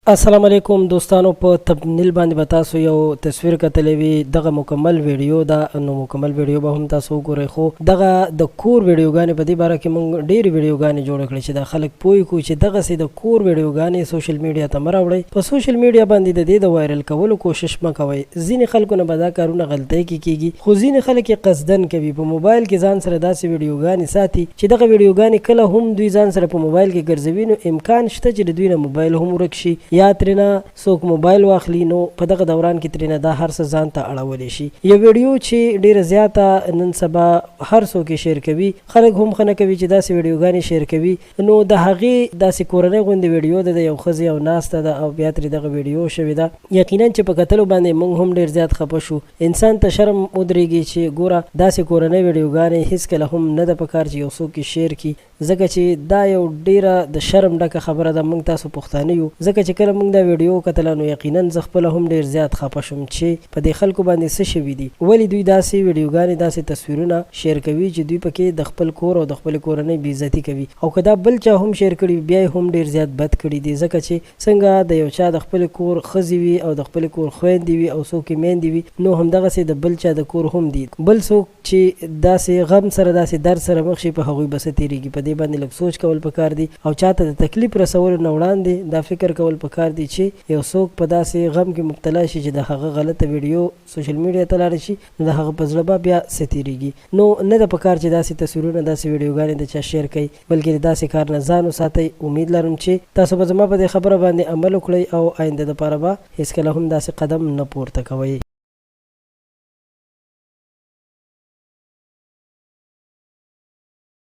السلام علیکم دوستانو، په تبنیل باندې به تاسو یو تصویر کتلی وي. دغه مکمل ویډیو ده، نو مکمل ویډیو به هم تاسو وګورئ. خو دغه د کور ویډیوګانې په دې باره کې موږ ډېرې ویډیوګانې جوړې کړې چې دا خلک پوه کړو چې دغسې د کور ویډیوګانې سوشل میډیا ته مه راوړئ. په سوشل میډیا باندې د دې د وایرل کولو کوشش مه کوئ. ځینې خلکو نه به دا کارونه غلطۍ کې کېږي، خو ځینې خلک یې قصدن کوي. په موبایل کې ځان سره داسې ویډیوګانې ساتي چې دغه ویډیوګانې کله هم دوی ځان سره په موبایل کې ګرځوي، نو امکان شته چې د دوی نه موبایل هم ورک شي یا ترېنه څوک موبایل واخلي. نو په دغه دوران کې ترېنه دا هر څه ځان ته اړولی شي. یو ویډیو چې ډېره زیاته نن سبا هر څوک یې شیر کوي، خلک هم ښه نه کوي چې داسې ویډیوګانې شیر کوي. نو د هغې داسې کورنۍ غوندې ویډیو ده، د یو ښځې او ناسته ده او بیا ترې دغه ویډیو شوې ده. یقینا چې په کتلو باندې موږ هم ډېر زیات خفه شو. انسان ته شرم ودرېږي چې ګوره داسې کورنۍ ویډیوګانې هېڅکله هم نه ده پکار چې یو څوک یې شیر کړي، ځکه چې دا یو ډېره د شرم ډکه خبره ده. موږ تاسو پښتانه یو، ځکه چې کله موږ دا ویډیو کتله نو یقینا زه خپله هم ډېر زیات خفه شوم چې په دې خلکو باندې څه شوي دي. ولې دوی داسې ویډیوګانې داسې تصویرونه شیر کوي چې دوی پکې د خپل کور او د خپلې کورنۍ بېعزتي کوي. او که دا بل چا هم شیر کړي بیا یې هم ډېر زیات بد کړي دي، ځکه چې څنګه د یو چا د خپل کور ښځې وي او د خپل کور خویندې وي او څوک یې میندې وي، نو همدغسې د بل چا د کور هم دي. بل څوک چې داسې غم سره داسې درد سره مخ شي، په هغوی به څه تېرېږي. په دې باندې لږ سوچ کول پکار دي او چاته د تکلیف رسولو نه وړاندې دا فکر کول پکار دي چې یو څوک په داسې غم کې مبتلا شي چې د هغه غلطه ویډیو سوشل میډیا ته لاړه شي، نو د هغه په زړه به بیا څه تېرېږي. نو نه ده پکار چې داسې تصویرونه داسې ویډیوګانې د چا شیر کوي، بلکې د داسې کار نه ځان وساتئ. امید لرم چې تاسو به زما په دې خبره باندې عمل وکړئ او آینده دپاره به هېڅکله هم داسې قدم نه پورته کوئ.